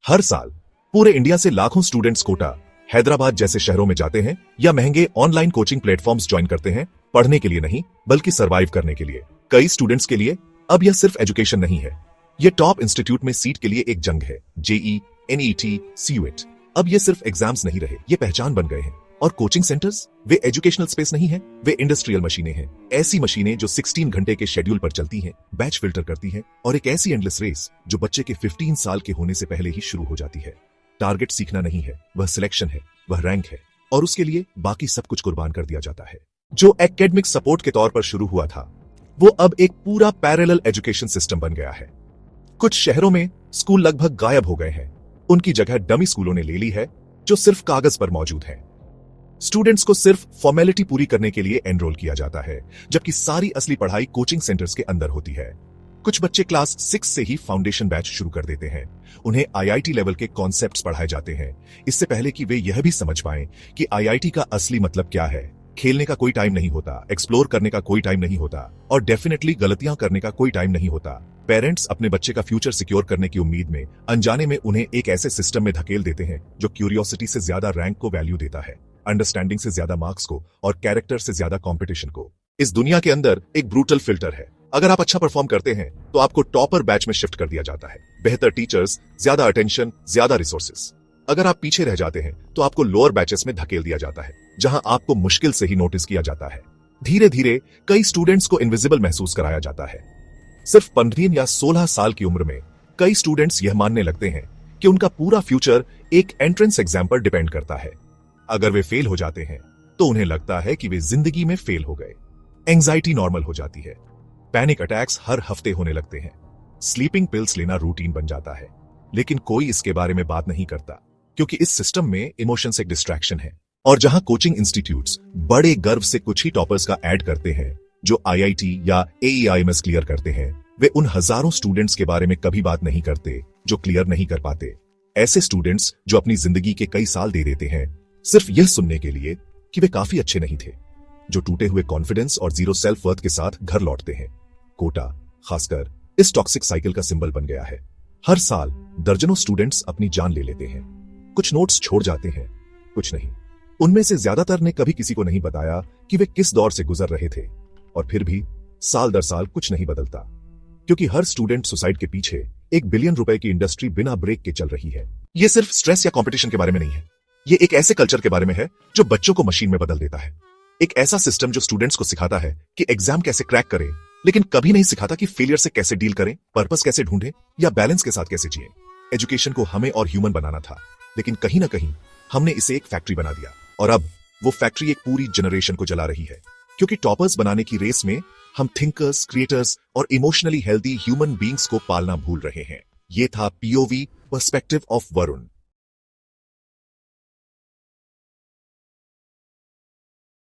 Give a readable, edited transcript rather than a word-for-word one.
हर साल पूरे इंडिया से लाखों स्टूडेंट्स कोटा, हैदराबाद जैसे शहरों में जाते हैं या महंगे ऑनलाइन कोचिंग प्लेटफॉर्म्स ज्वाइन करते हैं, पढ़ने के लिए नहीं बल्कि सरवाइव करने के लिए। कई स्टूडेंट्स के लिए अब यह सिर्फ एजुकेशन नहीं है, यह टॉप इंस्टीट्यूट में सीट के लिए एक जंग है। जेई, एनईटी, सीयूईटी, अब ये सिर्फ एग्जाम्स नहीं रहे, ये पहचान बन गए हैं। और कोचिंग सेंटर्स, वे एजुकेशनल स्पेस नहीं है, वे इंडस्ट्रियल मशीनें हैं। ऐसी मशीनें जो 16 घंटे के शेड्यूल पर चलती हैं, बैच फिल्टर करती हैं, और एक ऐसी एंडलेस रेस जो बच्चे के 15 साल के होने से पहले ही शुरू हो जाती है। टारगेट सीखना नहीं है, वह सिलेक्शन है, वह रैंक है, और उसके लिए बाकी सब कुछ कुर्बान कर दिया जाता है। जो एकेडमिक सपोर्ट के तौर पर शुरू हुआ था, वो अब एक पूरा पैरेलल एजुकेशन सिस्टम बन गया है। कुछ शहरों में स्कूल लगभग गायब हो गए हैं, उनकी जगह डमी स्कूलों ने ले ली है जो सिर्फ कागज पर मौजूद है। स्टूडेंट्स को सिर्फ फॉर्मेलिटी पूरी करने के लिए एनरोल किया जाता है, जबकि सारी असली पढ़ाई कोचिंग सेंटर्स के अंदर होती है। कुछ बच्चे क्लास 6 से ही फाउंडेशन बैच शुरू कर देते हैं। उन्हें आईआईटी लेवल के कॉन्सेप्ट्स पढ़ाए जाते हैं, इससे पहले कि वे यह भी समझ पाएं कि आईआईटी का असली मतलब क्या है। खेलने का कोई टाइम नहीं होता, एक्सप्लोर करने का कोई टाइम नहीं होता, और डेफिनेटली गलतियां करने का कोई टाइम नहीं होता। पेरेंट्स अपने बच्चे का फ्यूचर सिक्योर करने की उम्मीद में अनजाने में उन्हें एक ऐसे सिस्टम में धकेल देते हैं जो क्यूरियोसिटी से ज्यादा रैंक को वैल्यू देता है, अंडरस्टैंडिंग से ज्यादा मार्क्स को, और कैरेक्टर से ज्यादा कंपटीशन को। इस दुनिया के अंदर एक ब्रूटल फिल्टर है। अगर आप अच्छा परफॉर्म करते हैं तो आपको टॉपर बैच में शिफ्ट कर दिया जाता है। बेहतर टीचर्स, ज्यादा अटेंशन, ज्यादा रिसोर्सेस। अगर आप पीछे रह जाते हैं तो आपको लोअर बैचेस में धकेल दिया जाता है, जहां आपको मुश्किल से ही नोटिस किया जाता है। धीरे धीरे कई स्टूडेंट्स को इनविजिबल महसूस कराया जाता है। सिर्फ 15 या 16 साल की उम्र में कई स्टूडेंट्स यह मानने लगते हैं कि उनका पूरा फ्यूचर एक एंट्रेंस एग्जाम पर डिपेंड करता है। अगर वे फेल हो जाते हैं तो उन्हें लगता है कि वे जिंदगी में फेल हो गए। एंजाइटी नॉर्मल हो जाती है, पैनिक अटैक्स हर हफ्ते होने लगते हैं, स्लीपिंग पिल्स लेना रूटीन बन जाता है। लेकिन कोई इसके बारे में बात नहीं करता, क्योंकि इस सिस्टम में इमोशंस एक डिस्ट्रैक्शन है। और जहां कोचिंग इंस्टीट्यूट्स बड़े गर्व से कुछ ही टॉपर्स का ऐड करते हैं जो आईआईटी या एईआईएमएस क्लियर करते हैं, वे उन हजारों स्टूडेंट्स के बारे में कभी बात नहीं करते जो क्लियर नहीं कर पाते। ऐसे स्टूडेंट्स जो अपनी जिंदगी के कई साल दे देते हैं सिर्फ यह सुनने के लिए कि वे काफी अच्छे नहीं थे, जो टूटे हुए कॉन्फिडेंस और जीरो सेल्फ वर्थ के साथ घर लौटते हैं। कोटा खासकर इस टॉक्सिक साइकिल का सिंबल बन गया है। हर साल दर्जनों स्टूडेंट्स अपनी जान ले लेते हैं। कुछ नोट्स छोड़ जाते हैं, कुछ नहीं। उनमें से ज्यादातर ने कभी किसी को नहीं बताया कि वे किस दौर से गुजर रहे थे। और फिर भी साल दर साल कुछ नहीं बदलता, क्योंकि हर स्टूडेंट सुसाइड के पीछे ₹1 बिलियन की इंडस्ट्री बिना ब्रेक के चल रही है। यह सिर्फ स्ट्रेस या कंपटीशन के बारे में नहीं है, ये एक ऐसे कल्चर के बारे में है जो बच्चों को मशीन में बदल देता है। एक ऐसा सिस्टम जो स्टूडेंट्स को सिखाता है कि एग्जाम कैसे क्रैक करें, लेकिन कभी नहीं सिखाता कि फेलियर से कैसे डील करें, पर्पस कैसे ढूंढें, या बैलेंस के साथ कैसे जिए। एजुकेशन को हमें और ह्यूमन बनाना था, लेकिन कहीं ना कहीं हमने इसे एक फैक्ट्री बना दिया। और अब वो फैक्ट्री एक पूरी जनरेशन को जला रही है, क्योंकि टॉपर्स बनाने की रेस में हम थिंकर्स, क्रिएटर्स और इमोशनली हेल्दी ह्यूमन बींग्स को पालना भूल रहे हैं। ये था पीओवी पर्सपेक्टिव ऑफ वरुण।